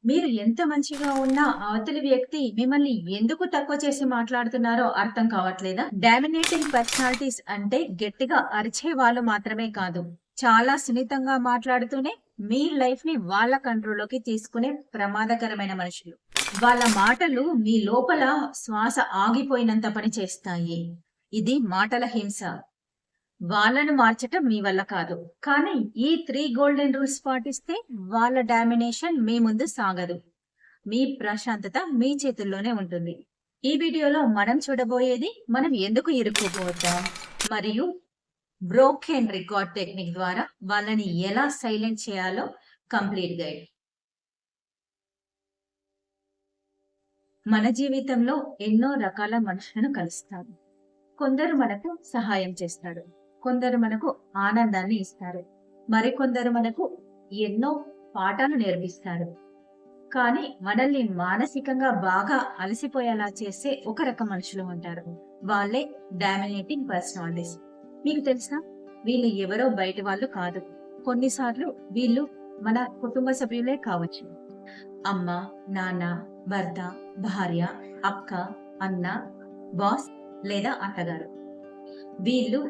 మీరు ఎంత మంచిగా ఉన్నా అవతలి వ్యక్తి మిమ్మల్ని ఎందుకు తక్కువ చేసి మాట్లాడుతున్నారో అర్థం కావట్లేదా? డామినేటింగ్ పర్సనాలిటీస్ అంటే గట్టిగా అరిచే వాళ్ళు మాత్రమే కాదు. చాలా సున్నితంగా మాట్లాడుతూనే మీ లైఫ్ ని వాళ్ళ కంట్రోల్‌లోకి తీసుకునే ప్రమాదకరమైన మనుషులు. వాళ్ళ మాటలు మీ లోపల శ్వాస ఆగిపోయినంత పని చేస్తాయి. ఇది మాటల హింస. వాళ్ళను మార్చటం మీ వల్ల కాదు. కానీ ఈ 3 గోల్డెన్ రూల్స్ పాటిస్తే వాళ్ళ డామినేషన్ మీ ముందు సాగదు. మీ ప్రశాంతత మీ చేతుల్లోనే ఉంటుంది. ఈ వీడియోలో మనం చూడబోయేది మనం ఎందుకు ఇరుక్కుపోతాం మరియు బ్రోకెన్ రికార్డ్ టెక్నిక్ ద్వారా వాళ్ళని ఎలా సైలెంట్ చేయాలో కంప్లీట్ గైడ్. మన జీవితంలో ఎన్నో రకాల మనుషులను కలుస్తాము. కొందరు మనకు సహాయం చేస్తారు. కొందరు మనకు ఆనందాన్ని ఇస్తారు. మరికొందరు మనకు ఎన్నో పాఠాలు నేర్పిస్తారు. కానీ మనల్ని మానసికంగా బాగా అలసిపోయేలా చేసే ఒక రకం మనుషులు ఉంటారు. వాళ్ళే డామినేటింగ్ పర్సనాలిటీస్. మీకు తెలుసా? వీళ్ళు ఎవరో బయట వాళ్ళు కాదు. కొన్నిసార్లు వీళ్ళు మన కుటుంబ సభ్యులే కావచ్చు. అమ్మ, నాన్న, భర్త, భార్య, అక్క, అన్న, బాస్ లేదా అత్తగారు. వీళ్ళు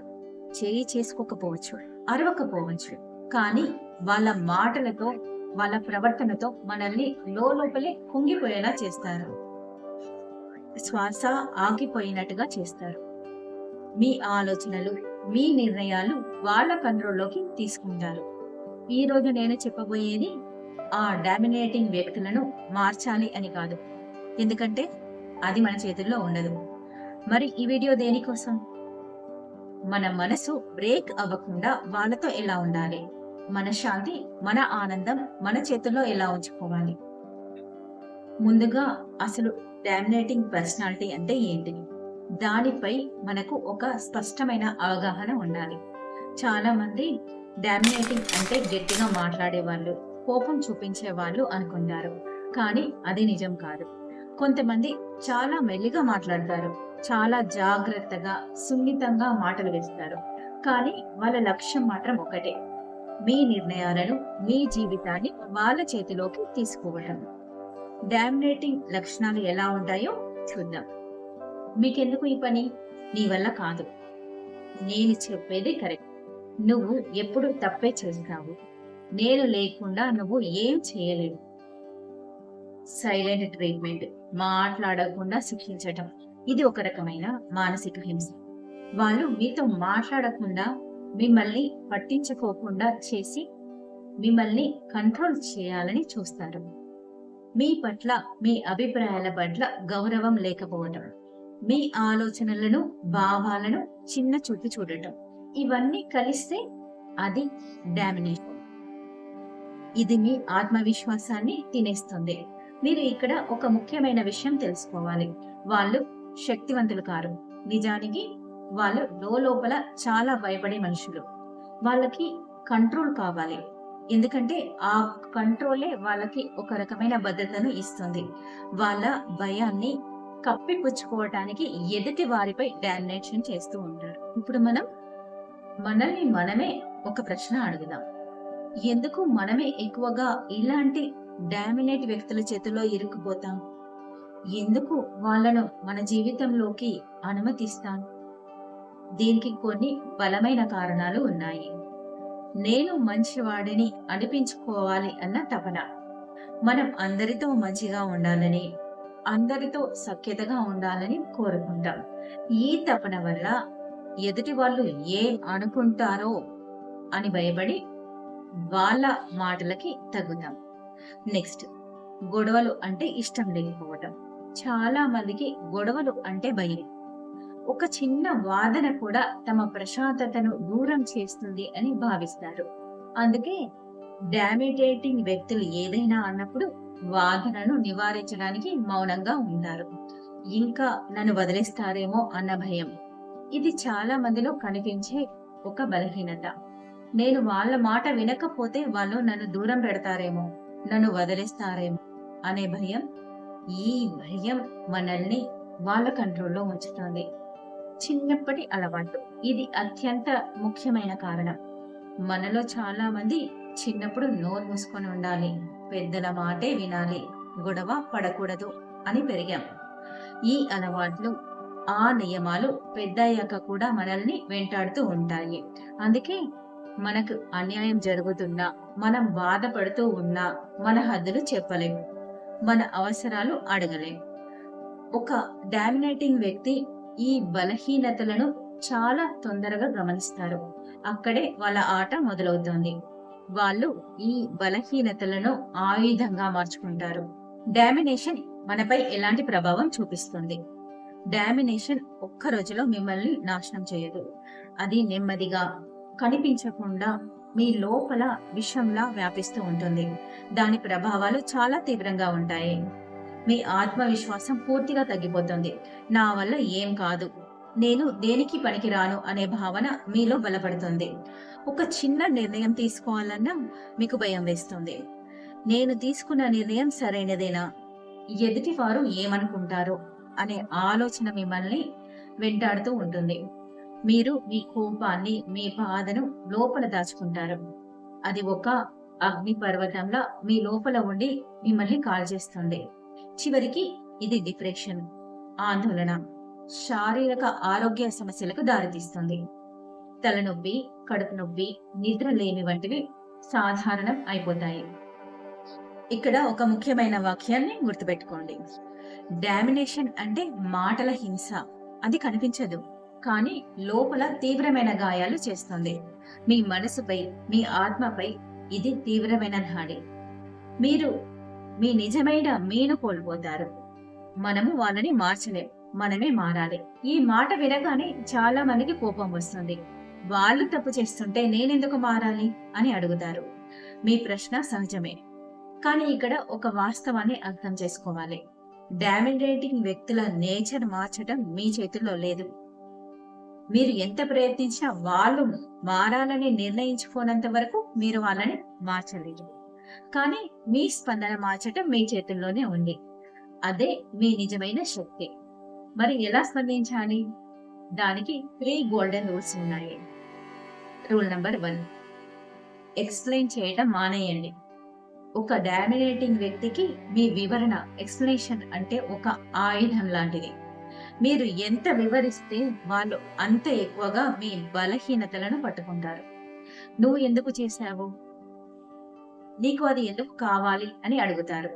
చేయి చేసుకోకపోవచ్చు, అరవకపోవచ్చు. కానీ వాళ్ళ మాటలతో, వాళ్ళ ప్రవర్తనతో మనల్ని లోపలే కుంగిపోయేలా చేస్తారు. శ్వాస ఆగిపోయినట్టుగా చేస్తారు. మీ ఆలోచనలు, మీ నిర్ణయాలు వాళ్ళ కంట్రోల్లోకి తీసుకుంటారు. ఈ రోజు నేను చెప్పబోయేది ఆ డామినేటింగ్ వ్యక్తులను మార్చాలి అని కాదు. ఎందుకంటే అది మన చేతుల్లో ఉండదు. మరి ఈ వీడియో దేనికోసం? మన మనసు బ్రేక్ అవ్వకుండా వాళ్ళతో ఎలా ఉండాలి, మన శాంతి, మన ఆనందం మన చేతుల్లో ఎలా ఉంచుకోవాలి. ముందుగా అసలు డామినేటింగ్ పర్సనాలిటీ అంటే ఏంటిది? దానిపై మనకు ఒక స్పష్టమైన అవగాహన ఉండాలి. చాలా మంది డామినేటింగ్ అంటే గట్టిగా మాట్లాడేవాళ్ళు, కోపం చూపించే వాళ్ళు అనుకుంటారు. కానీ అది నిజం కాదు. కొంతమంది చాలా మెల్లిగా మాట్లాడతారు. చాలా జాగ్రత్తగా, సున్నితంగా మాటలు వేస్తారు. కానీ వాళ్ళ లక్ష్యం మాత్రం ఒకటే. మీ నిర్ణయాలను, మీ జీవితాన్ని వాళ్ళ చేతిలోకి తీసుకోవటం. డామినేటింగ్ లక్షణాలు ఎలా ఉంటాయో చూద్దాం. మీకెందుకు ఈ పని? నీ వల్ల కాదు. నేను చెప్పేది కరెక్ట్. నువ్వు ఎప్పుడు తప్పే చేస్తావు. నేను లేకుండా నువ్వు ఏం చేయలేవు. సైలెంట్ ట్రీట్మెంట్, మాట్లాడకుండా శిక్షించటం. ఇది ఒక రకమైన మానసిక హింస. వాళ్ళు మీతో మాట్లాడకుండా, మిమ్మల్ని పట్టించుకోకుండా చేసి మిమ్మల్ని కంట్రోల్ చేయాలని చూస్తారు. మీ పట్ల, మీ అభిప్రాయాల పట్ల గౌరవం లేకపోవటం, మీ ఆలోచనలను, భావాలను చిన్న చూపు చూడటం, ఇవన్నీ కలిస్తే అది డామినేషన్. ఇది మీ ఆత్మవిశ్వాసాన్ని తినేస్తుంది. మీరు ఇక్కడ ఒక ముఖ్యమైన విషయం తెలుసుకోవాలి. వాళ్ళు శక్తివంతులు కారు. నిజానికి వాళ్ళు లోపల చాలా భయపడే మనుషులు. వాళ్ళకి కంట్రోల్ కావాలి. ఎందుకంటే ఆ కంట్రోలే వాళ్ళకి ఒక రకమైన భద్రతను ఇస్తుంది. వాళ్ళ భయాన్ని కప్పిపుచ్చుకోవటానికి ఎదుటి వారిపై డామినేషన్ చేస్తూ ఉంటారు. ఇప్పుడు మనల్ని మనమే ఒక ప్రశ్న అడుగుదాం. ఎందుకు మనమే ఎక్కువగా ఇలాంటి డామినేట్ వ్యక్తుల చేతిలో ఇరుక్కుపోతాం? ఎందుకు వాళ్ళను మన జీవితంలోకి అనుమతిస్తాం? దీనికి కొన్ని బలమైన కారణాలు ఉన్నాయి. నేను మంచివాడిని అనిపించుకోవాలి అన్న తపన. మనం అందరితో మంచిగా ఉండాలని, అందరితో సఖ్యతగా ఉండాలని కోరుకుంటాం. ఈ తపన వల్ల ఎదుటి వాళ్ళు ఏం అనుకుంటారో అని భయపడి వాళ్ళ మాటలకి తగ్గుతాం. నెక్స్ట్, గొడవలు అంటే ఇష్టం లేకపోవటం. చాలా మందికి గొడవలు అంటే భయం. ఒక చిన్న వాదన కూడా తమ ప్రశాంతతను దూరం చేస్తుంది అని భావిస్తారు. అందుకే డామినేటింగ్ వ్యక్తులు ఏదైనా అన్నప్పుడు వాదనను నివారించడానికి మౌనంగా ఉంటారు. ఇంకా నన్ను వదిలేస్తారేమో అన్న భయం. ఇది చాలా మందిలో కనిపించే ఒక బలహీనత. నేను వాళ్ళ మాట వినకపోతే వాళ్ళు నన్ను దూరం పెడతారేమో, నన్ను వదిలేస్తారేమో అనే భయం. ఈ భయం మనల్ని వాళ్ళ కంట్రోల్లో ఉంచుతుంది. చిన్నప్పటి అలవాటు ఇది అత్యంత ముఖ్యమైన కారణం. మనలో చాలా మంది చిన్నప్పుడు నోరు మూసుకొని ఉండాలి, పెద్దల మాటే వినాలి, గొడవ పడకూడదు అని పెరిగాం. ఈ అలవాట్లు, ఆ నియమాలు పెద్దయ్యాక కూడా మనల్ని వెంటాడుతూ ఉంటాయి. అందుకే మనకు అన్యాయం జరుగుతున్నా, మనం బాధపడుతూ ఉన్నా మన హద్దులు చెప్పలేము, మన అవసరాలు అడగలేము. ఒక డామినేటింగ్ వ్యక్తి ఈ బలహీనతలను చాలా తొందరగా గమనిస్తారు. అక్కడే వాళ్ళ ఆట మొదలవుతుంది. వాళ్ళు ఈ బలహీనతలను ఆయుధంగా మార్చుకుంటారు. డామినేషన్ మనపై ఎలాంటి ప్రభావం చూపిస్తుంది? డామినేషన్ ఒక్క రోజులో మిమ్మల్ని నాశనం చేయదు. అది నెమ్మదిగా, కనిపించకుండా మీ లోపల విషంలా వ్యాపిస్తూ ఉంటుంది. దాని ప్రభావాలు చాలా తీవ్రంగా ఉంటాయి. మీ ఆత్మవిశ్వాసం పూర్తిగా తగ్గిపోతుంది. నా వల్ల ఏం కాదు, నేను దేనికి పనికిరాను అనే భావన మీలో బలపడుతుంది. ఒక చిన్న నిర్ణయం తీసుకోవాలన్నా మీకు భయం వేస్తుంది. నేను తీసుకున్న నిర్ణయం సరైనదేనా? ఎదుటి వారు ఏమనుకుంటారో అనే ఆలోచన మిమ్మల్ని వెంటాడుతూ ఉంటుంది. మీరు మీ కోపాన్ని, మీ బాధను లోపల దాచుకుంటారు. అది ఒక అగ్ని పర్వతంలా మీ లోపల ఉండి మిమ్మల్ని కాల్చేస్తుంది. చివరికి ఇది డిప్రెషన్, ఆందోళన, శారీరక ఆరోగ్య సమస్యలకు దారితీస్తుంది. తలనొప్పి, కడుపు నొప్పి, నిద్ర లేని వంటివి సాధారణం అయిపోతాయి. ఇక్కడ ఒక ముఖ్యమైన వాక్యాన్ని గుర్తుపెట్టుకోండి. డామినేషన్ అంటే మాటల హింస. అది కనిపించదు, కానీ లోపల తీవ్రమైన గాయాలు చేస్తుంది. మీ మనసుపై, మీ ఆత్మపై ఇది తీవ్రమైన దాడి. మీరు మీ నిజమైన మీను కోల్పోతారు. మనము వాళ్ళని మార్చలేం, మనమే మారాలి. ఈ మాట వినగానే చాలా మందికి కోపం వస్తుంది. వాళ్ళు తప్పు చేస్తుంటే నేనెందుకు మారాలి అని అడుగుతారు. మీ ప్రశ్న సహజమే, కానీ ఇక్కడ ఒక వాస్తవాన్ని అర్థం చేసుకోవాలి. డామినేటింగ్ వ్యక్తుల నేచర్ మార్చడం మీ చేతుల్లో లేదు. మీరు ఎంత ప్రయత్నించినా వాళ్ళు మారాలని నిర్ణయించుకోనంత వరకు మీరు వాళ్ళని మార్చలేరు. కానీ మీ స్పందన మార్చటం మీ చేతుల్లోనే ఉంది. అదే మీ నిజమైన శక్తి. మరి ఎలా స్పందించాలి? దానికి 3 గోల్డెన్ రూల్స్ ఉన్నాయి. రూల్ నంబర్ 1, ఎక్స్ప్లెయిన్ చేయడం మానేయండి. ఒక డామినేటింగ్ వ్యక్తికి మీ వివరణ, ఎక్స్ప్లెనేషన్ అంటే ఒక ఆయుధం లాంటిది. మీరు ఎంత వివరిస్తే వాళ్ళు అంత ఎక్కువగా మీ బలహీనతలను పట్టుకుంటారు. నువ్వు ఎందుకు చేశావు, నీకు అది ఎందుకు కావాలి అని అడుగుతారు.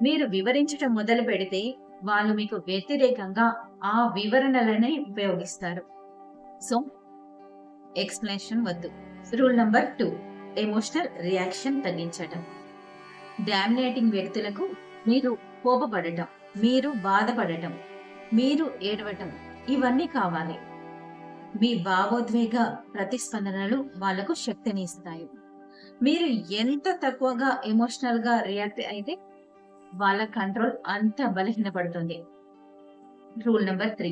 మీరు వివరించటం మొదలు పెడితే వాళ్ళు మీకు వ్యతిరేకంగా ఆ వివరణలనే ఉపయోగిస్తారు. సో ఎక్స్ప్లెనేషన్ వద్దు. రూల్ నంబర్ 2, ఎమోషనల్ రియాక్షన్ తగ్గించటం. డామినేటింగ్ వ్యక్తులకు మీరు కోపపడటం, మీరు బాధపడటం, మీరు ఏడవటం ఇవన్నీ కావాలి. మీ భావోద్వేగ ప్రతిస్పందనలు వాళ్లకు శక్తిని ఇస్తాయి. మీరు ఎంత తక్కువగా ఎమోషనల్ గా రియాక్ట్ అయితే వాళ్ళ కంట్రోల్ అంత బలహీనపడుతుంది. Rule number 3,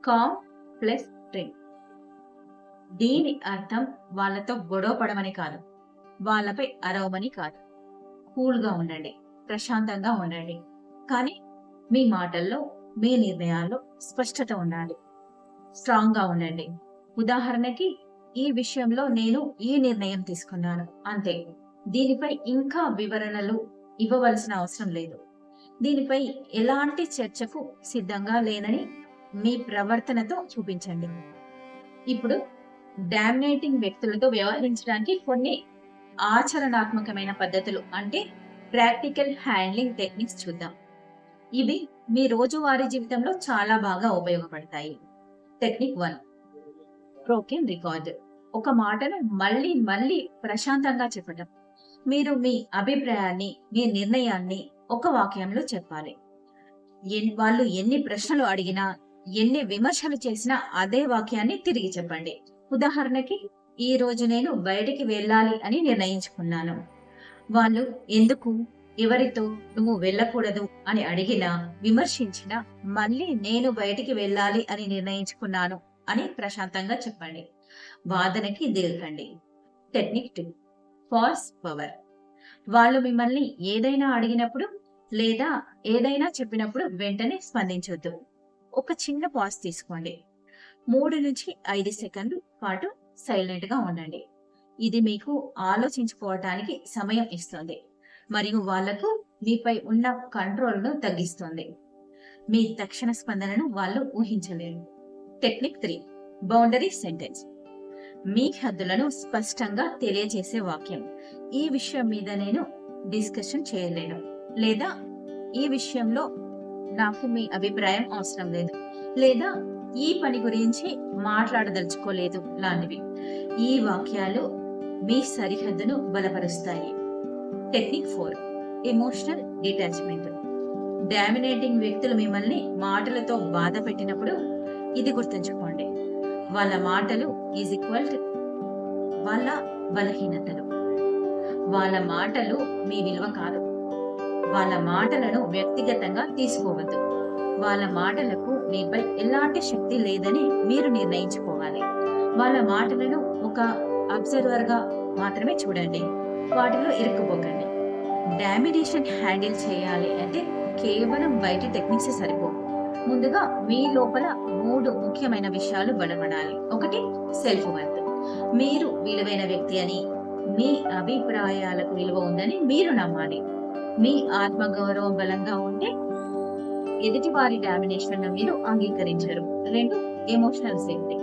calm plus drink. దీని అర్థం వాళ్ళతో గొడవ పడమని కాదు, వాళ్ళపై అరవమని కాదు. కూల్ గా ఉండండి, ప్రశాంతంగా ఉండండి, కానీ మీ మాటల్లో, మీ నిర్ణయాల్లో స్పష్టత ఉండాలి. స్ట్రాంగ్ గా ఉండండి. ఉదాహరణకి, ఈ విషయంలో నేను ఈ నిర్ణయం తీసుకున్నాను అంతే, దీనిపై ఇంకా వివరణలు ఇవ్వవలసిన అవసరం లేదు, దీనిపై ఎలాంటి చర్చకు సిద్ధంగా లేనని మీ ప్రవర్తనతో చూపించండి. ఇప్పుడు డామినేటింగ్ వ్యక్తులతో వ్యవహరించడానికి కొన్ని ఆచరణాత్మకమైన పద్ధతులు అంటే ప్రాక్టికల్ హ్యాండ్లింగ్ టెక్నిక్స్ చూద్దాం. ఇవి మీ రోజువారీ జీవితంలో చాలా బాగా ఉపయోగపడతాయి. Technique 1, broken record. ఒక మాటను మళ్ళీ మళ్ళీ ప్రశాంతంగా చెప్పటం. మీరు మీ అభిప్రాయాన్ని, మీ నిర్ణయాన్ని ఒక వాక్యంలో చెప్పాలి. వాళ్ళు ఎన్ని ప్రశ్నలు అడిగినా, ఎన్ని విమర్శలు చేసినా అదే వాక్యాన్ని తిరిగి చెప్పండి. ఉదాహరణకి, ఈ రోజు నేను బయటికి వెళ్ళాలి అని నిర్ణయించుకున్నాను. వాళ్ళు ఎందుకు, ఎవరితో నువ్వు వెళ్ళకూడదు అని అడిగినా, విమర్శించినా మళ్ళీ నేను బయటికి వెళ్ళాలి అని నిర్ణయించుకున్నాను అని ప్రశాంతంగా చెప్పండి. వాదనకి దిగకండి. Technique 2, false power. వాళ్ళు మిమ్మల్ని ఏదైనా అడిగినప్పుడు లేదా ఏదైనా చెప్పినప్పుడు వెంటనే స్పందించొద్దు. ఒక చిన్న పాజ్ తీసుకోండి. 3 నుంచి 5 సెకండ్ల పాటు సైలెంట్ గా ఉండండి. ఇది మీకు ఆలోచించుకోవటానికి సమయం ఇస్తుంది. మరియు వాళ్లకు మీపై ఉన్న కంట్రోల్ను తగ్గిస్తుంది. మీ తక్షణ స్పందనను వాళ్ళు ఊహించలేరు. Technique 3 boundary sentence. మీ హద్దులను స్పష్టంగా తెలియజేసే వాక్యం. ఈ విషయం మీద నేను డిస్కషన్ చేయలేను, లేదా ఈ విషయంలో నాకు మీ అభిప్రాయం అవసరం లేదు, లేదా ఈ పని గురించి మాట్లాడదలుచుకోలేదు లాంటివి. ఈ వాక్యాలు మీ సరిహద్దును బలపరుస్తాయి. Technique 4 emotional detachment. డామినేటింగ్ వ్యక్తులు మిమ్మల్ని మాటలతో బాధ పెట్టినప్పుడు ఇది గుర్తుంచుకోండి: వాళ్ళ మాటలు ఈజ్ ఈక్వల్ టు వాళ్ళ బలహీనతలు. వాళ్ళ మాటలు మీ విలువ కాదు. వాళ్ళ మాటలను వ్యక్తిగతంగా తీసుకోవద్దు. వాళ్ళ మాటలకు మీపై ఎలాంటి శక్తి లేదని మీరు నిర్ణయించుకోవాలి. వాళ్ళ మాటలను ఒక అబ్జర్వర్ గా మాత్రమే చూడండి, వాటిలో ఇరుక్కుపోకండి. డామినేషన్ హ్యాండిల్ చేయాలి అంటే కేవలం బయటి టెక్నిక్స్ సరిపోవు. ముందుగా మీ లోపల 3 ముఖ్యమైన విషయాలు బలపడాలి. 1 సెల్ఫ్ వర్త్. మీరు విలువైన వ్యక్తి అని, మీ అభిప్రాయాలకు విలువ ఉందని మీరు నమ్మాలి. మీ ఆత్మగౌరవం బలంగా ఉంటే ఎదుటి వారి డామినేషన్ మీరు అంగీకరించరు. 2 ఎమోషనల్ సేఫ్టీ.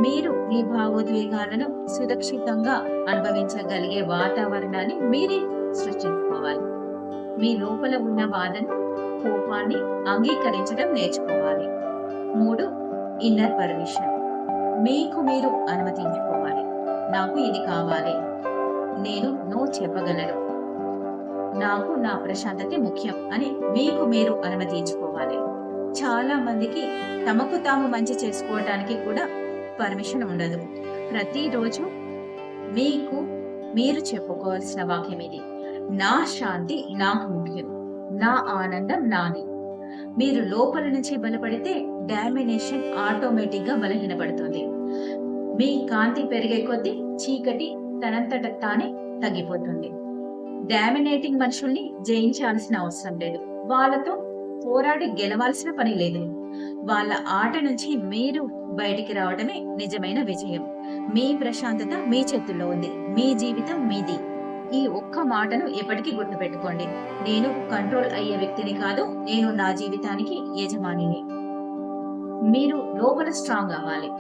మీరు మీ భావోద్వేగాలను సురక్షితంగా అనుభవించగలిగే వాతావరణాన్ని మీరే సృష్టించుకోవాలి. మీ లోపల ఉన్న బాధను, కోపాన్ని అంగీకరించడం నేర్చుకోవాలి. 3 ఇన్నర్ పర్మిషన్. మీకు మీరు అనుమతించుకోవాలి. నాకు ఇది కావాలి, నేను నో చెప్పగలను, నాకు నా ప్రశాంతత ముఖ్యం అని మీకు మీరు అనుమతించుకోవాలి. చాలా మందికి తమకు తాము మంచి చేసుకోవడానికి కూడా పర్మిషన్ ఉండదు. ప్రతిరోజు మీకు మీరు చెప్పుకోవాల్సిన వాక్యం ఇది: నా శాంతి నాకు ముఖ్యం, నా ఆనందం నాది. మీరు లోపల నుంచి బలపడితే డామినేషన్ ఆటోమేటిక్ గా బలహీనపడుతుంది. మీ కాంతి పెరిగే కొద్దీ చీకటి తనంతట తానే తగ్గిపోతుంది. డామినేటింగ్ మనుషుల్ని జయించాల్సిన అవసరం లేదు. వాళ్ళతో పోరాడి గెలవాల్సిన పని లేదు. వాళ్ళ ఆట నుంచి మీరు బయటికి రావడమే నిజమైన విజయం. మీ ప్రశాంతత మీ చేతుల్లో ఉంది. మీ జీవితం మీది. ఈ ఒక్క మాటను ఎప్పటికీ గుర్తుపెట్టుకోండి: నేను కంట్రోల్ అయ్యే వ్యక్తిని కాదు, నేను నా జీవితానికి యజమానిని. మీరు లోపల స్ట్రాంగ్ అవ్వాలి.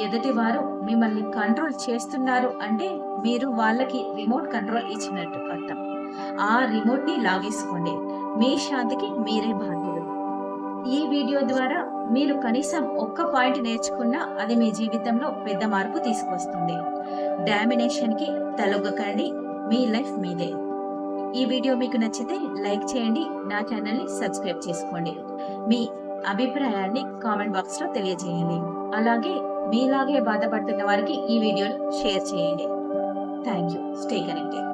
ఎదుటి వారు మిమ్మల్ని కంట్రోల్ చేస్తున్నారు అంటే మీరు వాళ్ళకి రిమోట్ కంట్రోల్ ఇచ్చినట్టు అర్థం. ఆ రిమోట్ ని లాగేసుకోండి. మీ శాంతికి మీరే బాధ్యులు. ఈ వీడియో ద్వారా మీరు కనీసం ఒక్క పాయింట్ నేర్చుకున్నా అది మీ జీవితంలో పెద్ద మార్పు తీసుకొస్తుంది. డామినేషన్ కి తలొగ్గకండి. మీ లైఫ్ మీదే. ఈ వీడియో మీకు నచ్చితే లైక్ చేయండి, నా ఛానల్ ని సబ్స్క్రైబ్ చేసుకోండి. మీ అభిప్రాయాన్ని కామెంట్ బాక్స్ లో తెలియజేయండి. అలాగే మీలాగే బాధపడుతున్న వారికి ఈ వీడియోను షేర్ చేయండి. Thank you. Stay connected.